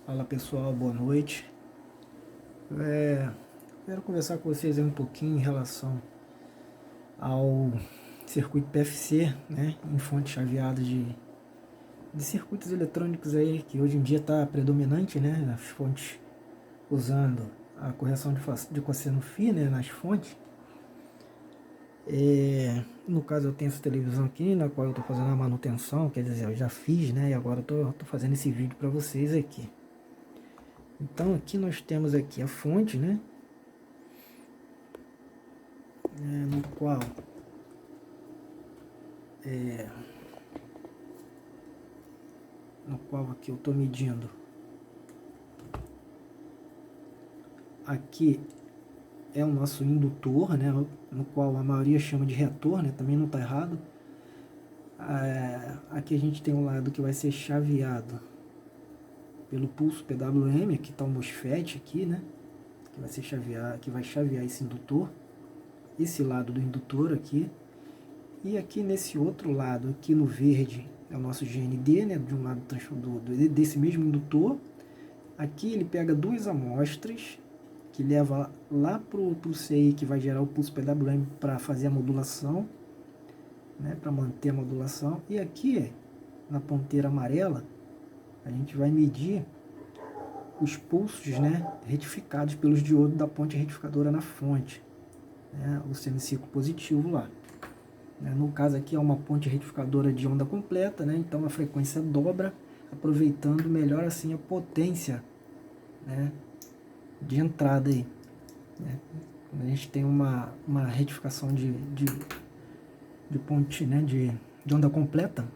Fala pessoal, boa noite. Quero conversar com vocês aí um pouquinho em relação ao circuito PFC, né, em fontes chaveadas de circuitos eletrônicos aí, que hoje em dia está predominante, né, as fontes usando a correção de cosseno φ, né, nas fontes. No caso eu tenho essa televisão aqui, na qual eu estou fazendo a manutenção, quer dizer, eu já fiz, né, e agora eu tô fazendo esse vídeo para vocês aqui. Então aqui nós temos aqui a fonte, né, no qual aqui eu estou medindo. Aqui é o nosso indutor, né, no qual a maioria chama de retor, né, também não está errado. Aqui a gente tem um lado que vai ser chaveado pelo pulso PWM, aqui está o MOSFET aqui, né, que vai chavear esse indutor, esse lado do indutor aqui. E aqui nesse outro lado, aqui no verde, é o nosso GND, né, de um lado desse mesmo indutor. Aqui ele pega duas amostras, que leva lá para o CI, que vai gerar o pulso PWM para fazer a modulação, né, para manter a modulação. E aqui, na ponteira amarela, a gente vai medir os pulsos, né, retificados pelos diodos da ponte retificadora na fonte, né, o semiciclo positivo lá. No caso aqui é uma ponte retificadora de onda completa, né, então a frequência dobra, aproveitando melhor assim a potência, né, de entrada aí, né. Quando a gente tem uma retificação de ponte, né, de onda completa,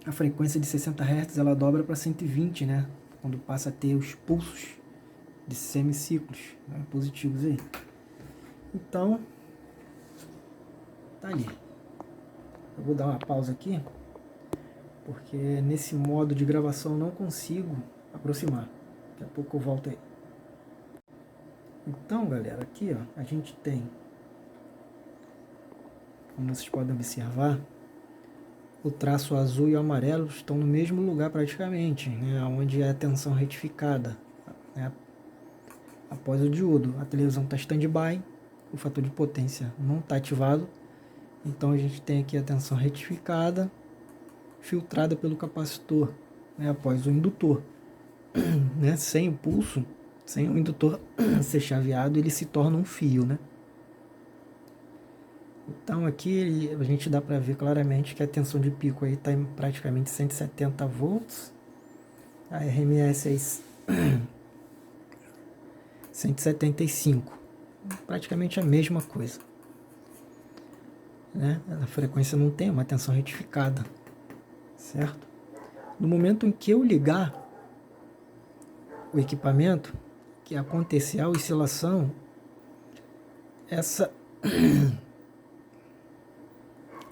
a frequência de 60 Hz ela dobra para 120, né, quando passa a ter os pulsos de semiciclos, né, positivos aí. Então, tá ali. Eu vou dar uma pausa aqui, porque nesse modo de gravação eu não consigo aproximar. Daqui a pouco eu volto aí. Então, galera, aqui ó, a gente tem, como vocês podem observar, o traço azul e o amarelo estão no mesmo lugar praticamente, né, onde é a tensão retificada, né, após o diodo. A televisão está stand-by, o fator de potência não está ativado, então a gente tem aqui a tensão retificada, filtrada pelo capacitor, né, após o indutor. Né, sem o pulso, sem o indutor ser chaveado, ele se torna um fio, né? Então aqui a gente dá para ver claramente que a tensão de pico aí está em praticamente 170 volts, a RMS é 175, praticamente a mesma coisa, né? A frequência não tem uma tensão retificada, certo? No momento em que eu ligar o equipamento, que acontecer a oscilação,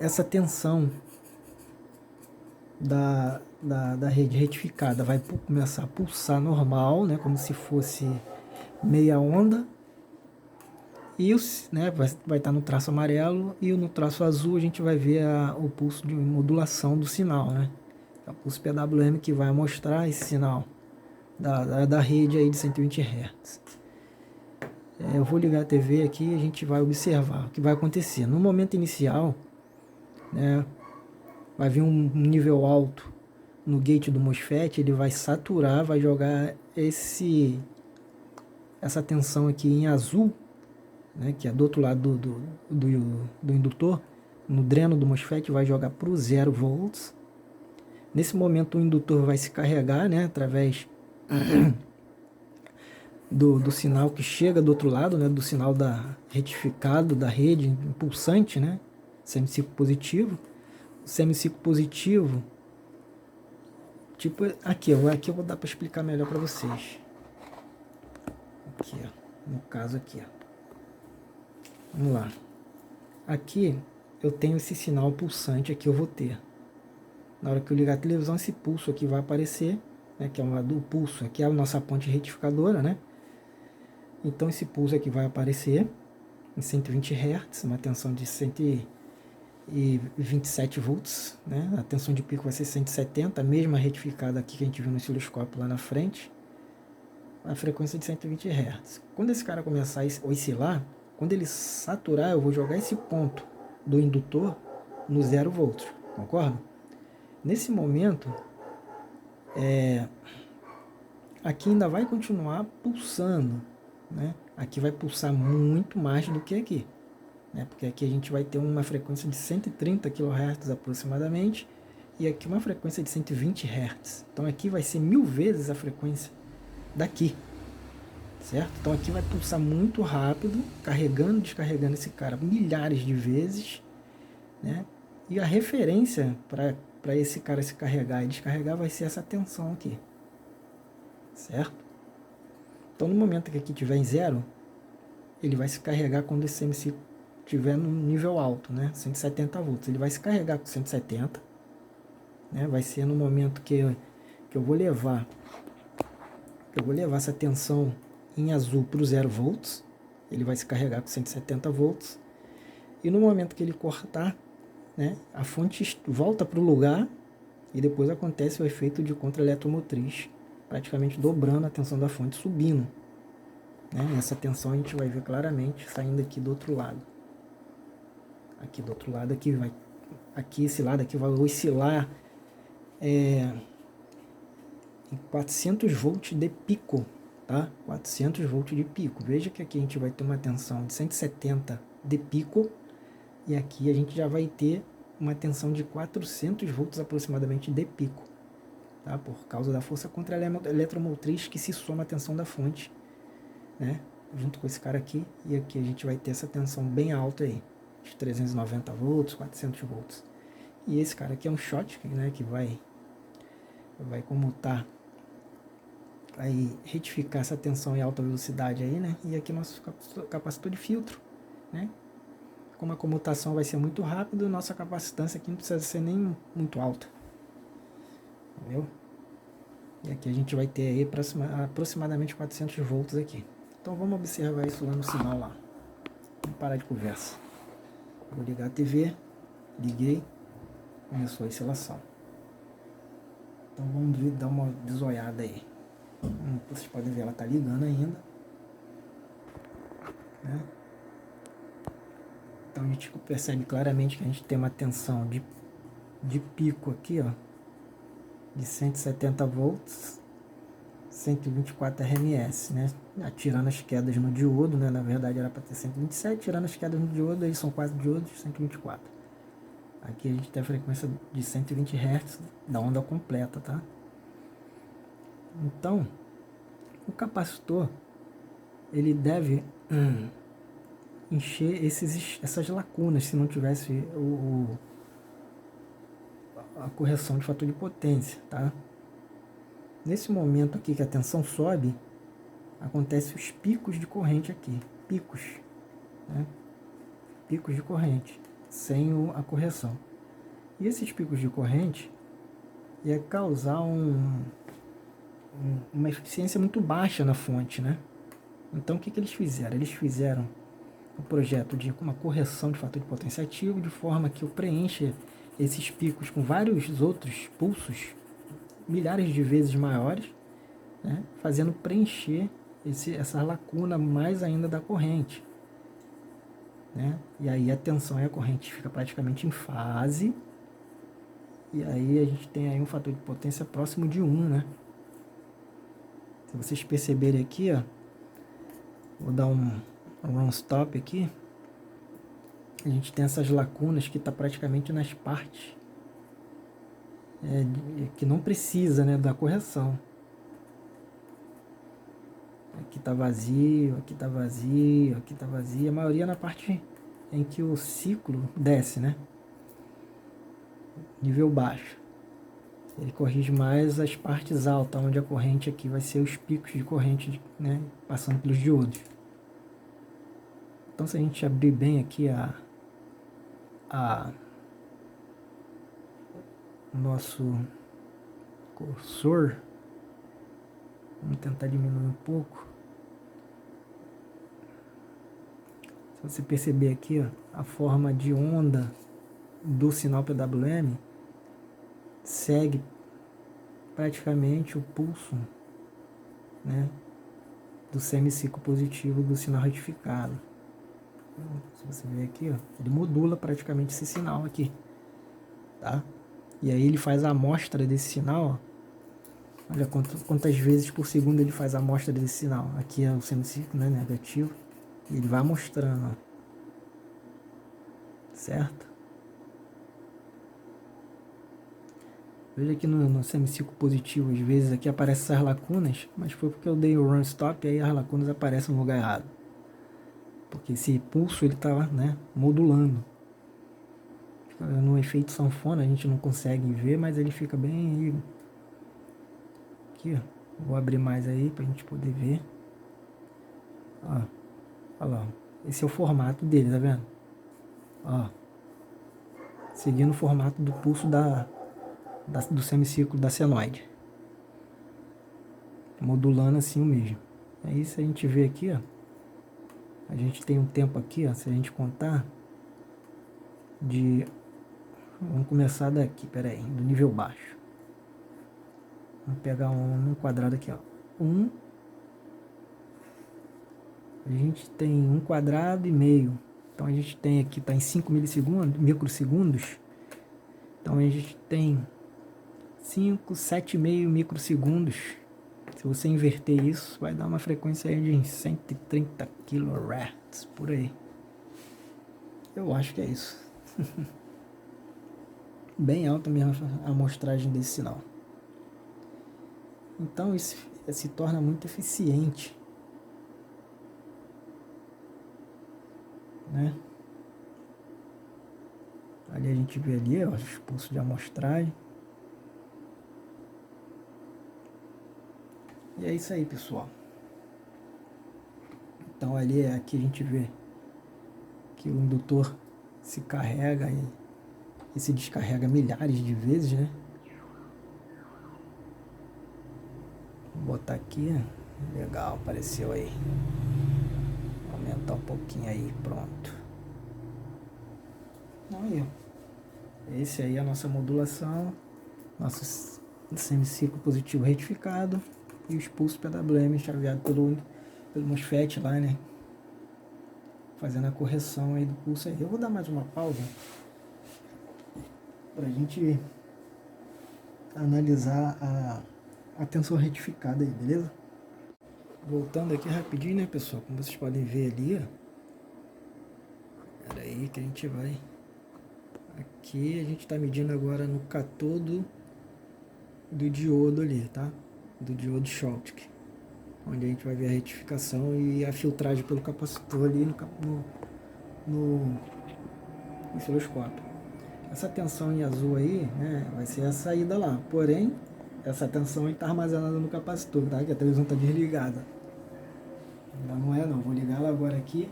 essa tensão da rede retificada vai começar a pulsar normal, né, como se fosse meia onda, e né, vai estar no traço amarelo, e no traço azul a gente vai ver o pulso de modulação do sinal, né, é o pulso PWM que vai mostrar esse sinal da rede aí de 120 Hz. Eu vou ligar a TV aqui e a gente vai observar o que vai acontecer. No momento inicial, né, vai vir um nível alto no gate do MOSFET, ele vai saturar, vai jogar essa tensão aqui em azul, né, que é do outro lado do indutor, no dreno do MOSFET, vai jogar para o 0 volts. Nesse momento o indutor vai se carregar, né, através do sinal que chega do outro lado, né, do sinal retificado da rede impulsante, né, semiciclo positivo. O semiciclo positivo, tipo aqui eu vou dar para explicar melhor para vocês. Aqui, ó, no caso aqui, ó. Vamos lá. Aqui eu tenho esse sinal pulsante aqui, eu vou ter. Na hora que eu ligar a televisão, esse pulso aqui vai aparecer, né, que é do pulso, aqui é a nossa ponte retificadora, né? Então esse pulso aqui vai aparecer em 120 Hz, uma tensão de 127 volts, né? A tensão de pico vai ser 170, a mesma retificada aqui que a gente viu no osciloscópio lá na frente. a frequência de 120 Hz. Quando esse cara começar a oscilar, quando ele saturar, eu vou jogar esse ponto do indutor no 0 volts, concorda? Nesse momento, aqui ainda vai continuar pulsando, né? Aqui vai pulsar muito mais do que aqui, né? Porque aqui a gente vai ter uma frequência de 130 kHz aproximadamente, e aqui uma frequência de 120 Hz. Então aqui vai ser 1000 vezes a frequência daqui, certo? Então aqui vai pulsar muito rápido, carregando, descarregando esse cara milhares de vezes, né? E a referência para esse cara se carregar e descarregar vai ser essa tensão aqui, certo? Então no momento que aqui tiver em 0, ele vai se carregar quando esse MC estiver no nível alto, né? 170 volts. Ele vai se carregar com 170, né? Vai ser no momento que eu vou levar essa tensão em azul para o 0 volts. Ele vai se carregar com 170 volts. E no momento que ele cortar, né, a fonte volta para o lugar e depois acontece o efeito de contra-eletromotriz, praticamente dobrando a tensão da fonte, subindo, né? Essa tensão a gente vai ver claramente saindo aqui do outro lado. Aqui do outro lado, esse lado aqui vai oscilar em 400 volts de pico, tá? 400 volts de pico. Veja que aqui a gente vai ter uma tensão de 170 de pico e aqui a gente já vai ter uma tensão de 400 volts aproximadamente de pico, tá? Por causa da força contra-eletromotriz que se soma à tensão da fonte, né? Junto com esse cara aqui, e aqui a gente vai ter essa tensão bem alta aí, de 390 volts, 400 volts. E esse cara aqui é um short, né, que vai comutar, vai retificar essa tensão em alta velocidade aí, né? E aqui nosso capacitor de filtro, né? Como a comutação vai ser muito rápida, nossa capacitância aqui não precisa ser nem muito alta, entendeu? E aqui a gente vai ter aí aproximadamente 400 volts aqui. Então vamos observar isso lá no sinal lá. Vamos parar de conversa. Vou ligar a TV, liguei, começou a oscilação. Então vamos dar uma bisoiada aí. Vocês podem ver, ela tá ligando ainda, né? Então a gente percebe claramente que a gente tem uma tensão de pico aqui, ó, de 170 volts, 124 RMS, né? Tirando as quedas no diodo, né? Na verdade era para ter 127, tirando as quedas no diodo, aí são 4 diodos, 124. Aqui a gente tem a frequência de 120 Hz da onda completa, tá? Então, o capacitor, ele deve encher essas lacunas se não tivesse a correção de fator de potência, tá? Nesse momento aqui que a tensão sobe, acontece os picos de corrente aqui, picos, né? Picos de corrente, sem a correção. E esses picos de corrente ia causar uma eficiência muito baixa na fonte, né? Então o que eles fizeram? Eles fizeram um projeto de uma correção de fator de potência ativo, de forma que eu preencha esses picos com vários outros pulsos, milhares de vezes maiores, né? Fazendo preencher essa lacuna mais ainda da corrente, né? E aí a tensão e a corrente fica praticamente em fase, e aí a gente tem aí um fator de potência próximo de 1, né? Se vocês perceberem aqui, ó, vou dar um run stop aqui, a gente tem essas lacunas que está praticamente nas partes que não precisa, né, da correção. Aqui está vazio, aqui está vazio, aqui está vazio. A maioria na parte em que o ciclo desce, né? Nível baixo. Ele corrige mais as partes altas, onde a corrente aqui vai ser os picos de corrente, né, passando pelos diodos. Então se a gente abrir bem aqui o nosso cursor, vamos tentar diminuir um pouco. Se você perceber aqui, ó, a forma de onda do sinal PWM segue praticamente o pulso, né, do semiciclo positivo do sinal retificado. Se você ver aqui, ó, ele modula praticamente esse sinal aqui, tá? E aí ele faz a amostra desse sinal, ó. Olha quantas vezes por segundo ele faz a amostra desse sinal. Aqui é o semiciclo, né, negativo. E ele vai mostrando, ó. Certo? Veja que no semiciclo positivo, às vezes aqui aparecem essas lacunas, mas foi porque eu dei o run stop e aí as lacunas aparecem no lugar errado. Porque esse pulso ele tá, né, modulando. Fica no efeito sanfona, a gente não consegue ver, mas ele fica bem aí. Aqui, ó. Vou abrir mais aí pra gente poder ver. Ó, olha lá. Esse é o formato dele, tá vendo? Ó. Seguindo o formato do pulso do semicírculo da senoide. Modulando assim o mesmo. Aí se a gente vê aqui, ó. A gente tem um tempo aqui, ó. Se a gente contar. Vamos começar daqui, pera aí. Do nível baixo. Vamos pegar um quadrado aqui, ó. A gente tem 1 quadrado e meio. Então a gente tem aqui, tá em 5 microsegundos. Então a gente tem 5, 7,5 microsegundos. Se você inverter isso, vai dar uma frequência aí de 130 kHz, por aí. Eu acho que é isso. Bem alta mesmo a amostragem desse sinal. Então isso se torna muito eficiente, né? Ali a gente vê ali, ó, os pulsos de amostragem. E é isso aí, pessoal. Então ali aqui a gente vê que o indutor se carrega e se descarrega milhares de vezes, né? Vou botar aqui. Legal, apareceu aí. Vou aumentar um pouquinho aí, pronto. Aí, ó. Esse aí é a nossa modulação. Nosso semiciclo positivo retificado. E os pulsos PWM chaveado pelo MOSFET lá, né? Fazendo a correção aí do pulso aí. Eu vou dar mais uma pausa pra gente analisar a tensão retificada aí, beleza? Voltando aqui rapidinho, né, pessoal? Como vocês podem ver ali, ó. Pera aí que a gente vai... Aqui a gente tá medindo agora no catodo do diodo ali, tá? Do diodo Schottky, onde a gente vai ver a retificação e a filtragem pelo capacitor ali no osciloscópio. Essa tensão em azul aí, né, vai ser a saída lá. Porém, essa tensão está armazenada no capacitor, tá? Que a televisão está desligada. Ainda não é não. Vou ligar ela agora aqui.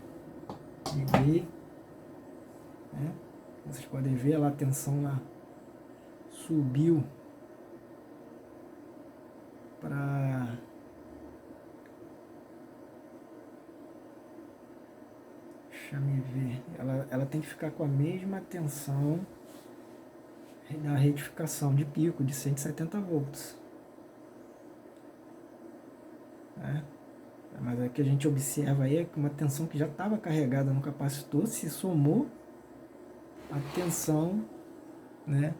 Liguei. Né? Vocês podem ver lá a tensão lá subiu para... Deixa eu ver. Ela tem que ficar com a mesma tensão da retificação de pico de 170 volts. Né? Mas o que a gente observa aí é que uma tensão que já estava carregada no capacitor se somou à tensão, né,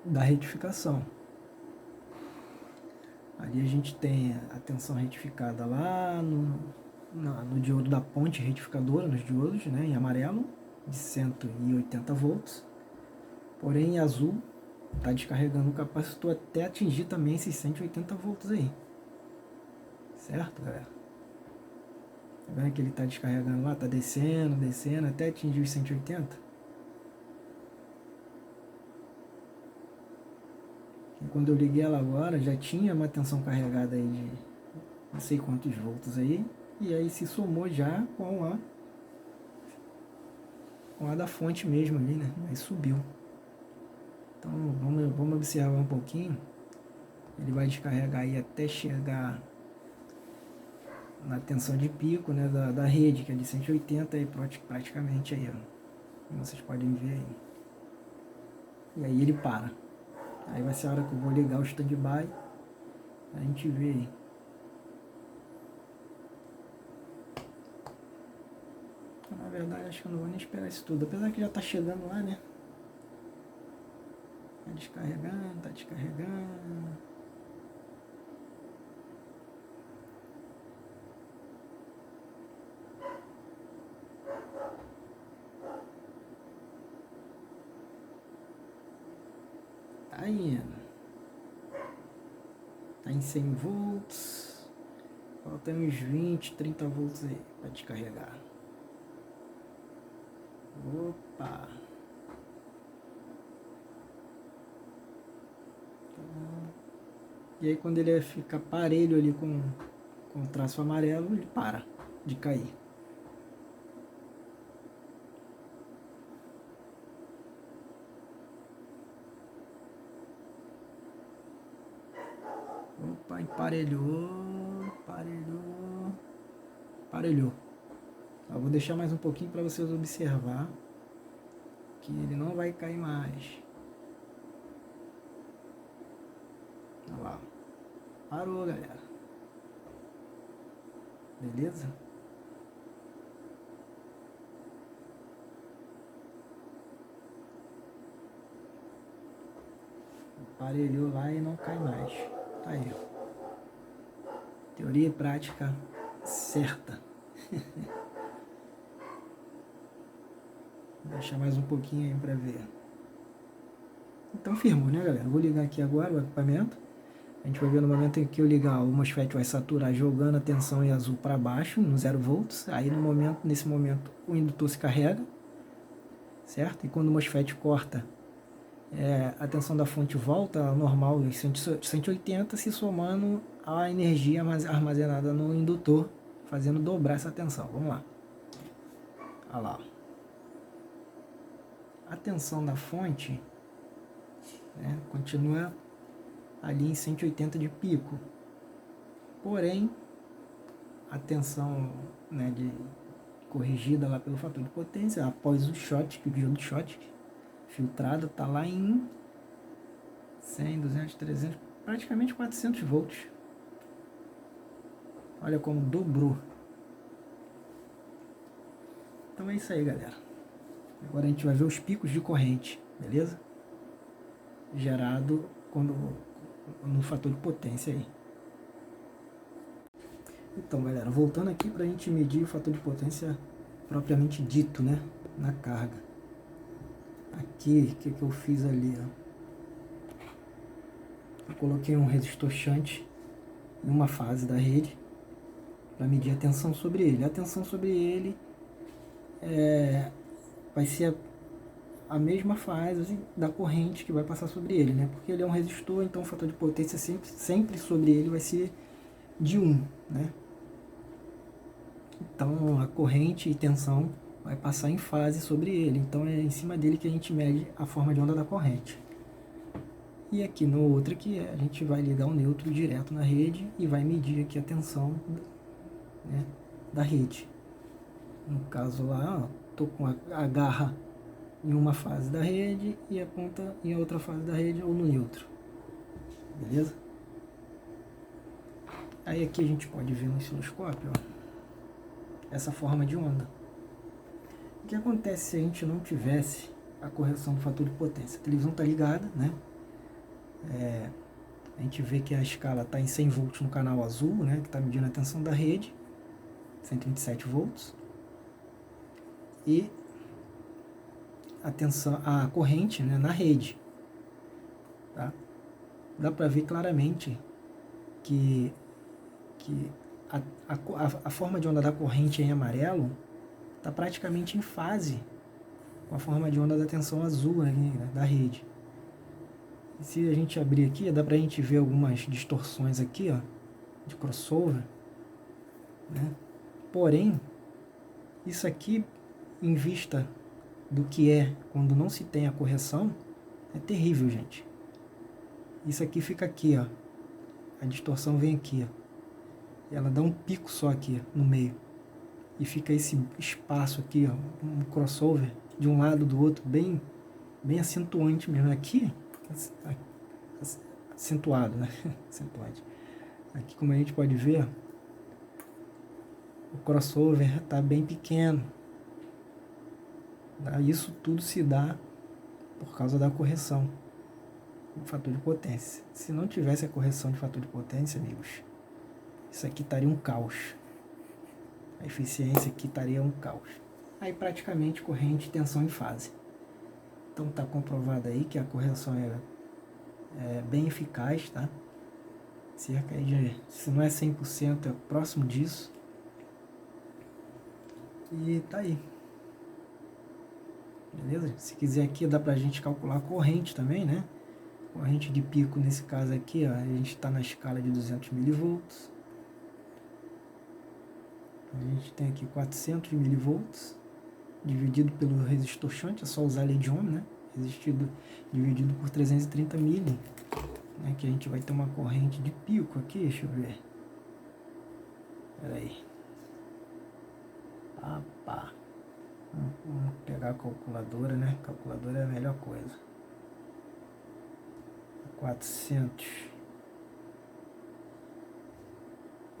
da retificação. Ali a gente tem a tensão retificada lá no diodo da ponte retificadora, nos diodos, né, em amarelo, de 180 volts. Porém, em azul, está descarregando o capacitor até atingir também esses 180 volts aí. Certo, galera? Tá vendo que ele está descarregando lá, está descendo, até atingir os 180? E quando eu liguei ela agora, já tinha uma tensão carregada aí de não sei quantos volts aí. E aí se somou já com a da fonte mesmo ali, né? Aí subiu. Então vamos observar um pouquinho. Ele vai descarregar aí até chegar na tensão de pico, né, da rede, que é de 180 aí praticamente aí, ó. Como vocês podem ver aí. E aí ele para. Aí vai ser a hora que eu vou ligar o standby. A gente vê aí. verdade, acho que eu não vou nem esperar isso tudo. Apesar que já tá chegando lá, né? Tá descarregando, tá descarregando. Tá indo. Tá em 100 volts. Falta uns 20, 30 volts aí pra descarregar. Opa! E aí quando ele fica parelho ali com o traço amarelo, ele para de cair. Opa, emparelhou, parelhou. Eu vou deixar mais um pouquinho para vocês observar que ele não vai cair mais. Olha lá. Parou, galera. Beleza? Aparelhou lá e não cai mais. Tá aí. Teoria e prática certa. Vou deixar mais um pouquinho aí pra ver. Então firmou, né, galera? Vou ligar aqui agora o equipamento. A gente vai ver no momento em que eu ligar, o MOSFET vai saturar jogando a tensão em azul para baixo, no 0 volts. Aí nesse momento o indutor se carrega, certo? E quando o MOSFET corta, a tensão da fonte volta ao normal, 180, se somando a energia armazenada no indutor, fazendo dobrar essa tensão. Vamos lá. Olha lá. A tensão da fonte, né, continua ali em 180 de pico. Porém, a tensão, né, corrigida lá pelo fator de potência, após o shot, que o diodo shot filtrado, está lá em 100, 200, 300, praticamente 400 volts. Olha como dobrou. Então é isso aí, galera. Agora a gente vai ver os picos de corrente, beleza? Gerado no fator de potência aí. Então, galera, voltando aqui para a gente medir o fator de potência propriamente dito, né? Na carga. Aqui, o que eu fiz ali, ó? Eu coloquei um resistor shunt em uma fase da rede para medir a tensão sobre ele. A tensão sobre ele vai ser a mesma fase da corrente que vai passar sobre ele, né? Porque ele é um resistor, então o fator de potência sempre sobre ele vai ser de 1, né? Então a corrente e tensão vai passar em fase sobre ele. Então é em cima dele que a gente mede a forma de onda da corrente. E aqui no outro aqui a gente vai ligar o neutro direto na rede e vai medir aqui a tensão, né, da rede. No caso lá, ó, tô com a garra em uma fase da rede e a ponta em outra fase da rede ou no neutro. Beleza? Aí aqui a gente pode ver no osciloscópio, ó, essa forma de onda. O que acontece se a gente não tivesse a correção do fator de potência? A televisão está ligada, né? A gente vê que a escala está em 100 volts no canal azul, né? Que está medindo a tensão da rede, 127 volts. E a corrente, né, na rede. Tá? Dá para ver claramente que a forma de onda da corrente em amarelo está praticamente em fase com a forma de onda da tensão azul, né, da rede. E se a gente abrir aqui, dá para a gente ver algumas distorções aqui, ó, de crossover, né? Porém, isso aqui, em vista do que é quando não se tem a correção, é terrível, gente. Isso aqui fica aqui, ó. A distorção vem aqui, ó. E ela dá um pico só aqui, ó, no meio. E fica esse espaço aqui, ó, um crossover de um lado do outro, bem acentuante mesmo. Aqui, acentuado, né? Acentuante. Aqui, como a gente pode ver, ó, o crossover está bem pequeno. Tá? Isso tudo se dá por causa da correção do fator de potência. Se não tivesse a correção de fator de potência, amigos, isso aqui estaria um caos. A eficiência aqui estaria um caos. Aí praticamente corrente, tensão e fase. Então está comprovado aí que a correção é bem eficaz, tá? Cerca aí de, se não é 100%, é próximo disso. E tá aí. Beleza? Se quiser aqui, dá pra gente calcular a corrente também, né? Corrente de pico, nesse caso aqui, ó, a gente está na escala de 200 milivolts. A gente tem aqui 400 milivolts, dividido pelo resistor shunt, é só usar a lei de Ohm, né? Dividido por 330 mili, né? Que a gente vai ter uma corrente de pico aqui, deixa eu ver. Pera aí. Vamos pegar a calculadora, né? Calculadora é a melhor coisa. 400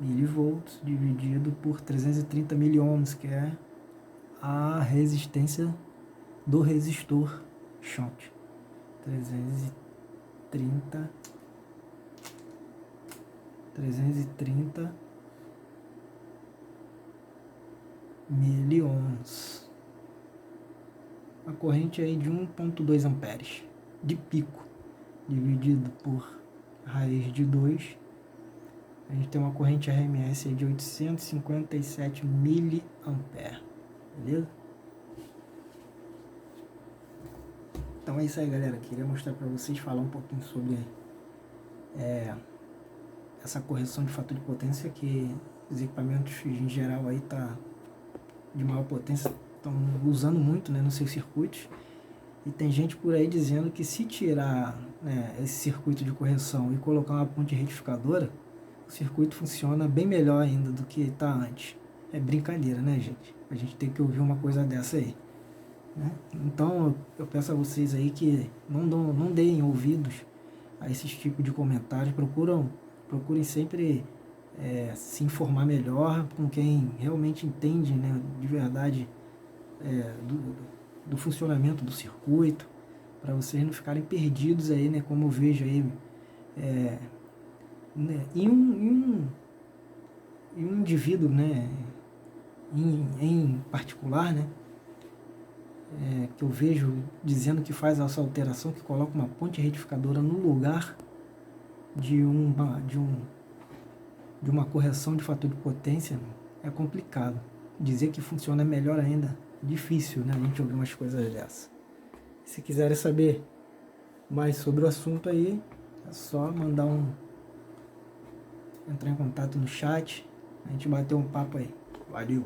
milivolts dividido por 330 miliohms, que é a resistência do resistor shunt. 330 miliohms. A corrente aí de 1,2 amperes de pico, dividido por raiz de 2, a gente tem uma corrente RMS aí de 857 miliamperes, beleza? Então é isso aí, galera. Queria mostrar para vocês, falar um pouquinho sobre essa correção de fator de potência, que os equipamentos em geral aí de maior potência estão usando muito, né, nos seus circuitos. E tem gente por aí dizendo que se tirar, né, esse circuito de correção e colocar uma ponte retificadora, o circuito funciona bem melhor ainda do que está antes. É brincadeira, né, gente? A gente tem que ouvir uma coisa dessa aí, né? Então eu peço a vocês aí que não deem ouvidos a esses tipos de comentários. Procurem sempre se informar melhor com quem realmente entende, né, de verdade, do funcionamento do circuito, para vocês não ficarem perdidos aí, né, como eu vejo aí, né, em um indivíduo, né, em particular, né, que eu vejo dizendo que faz essa alteração, que coloca uma ponte retificadora no lugar de uma correção de fator de potência. É complicado. Dizer que funciona melhor ainda, difícil, né, a gente ouvir umas coisas dessas. Se quiserem saber mais sobre o assunto aí, é só entrar em contato no chat, a gente bater um papo aí. Valeu!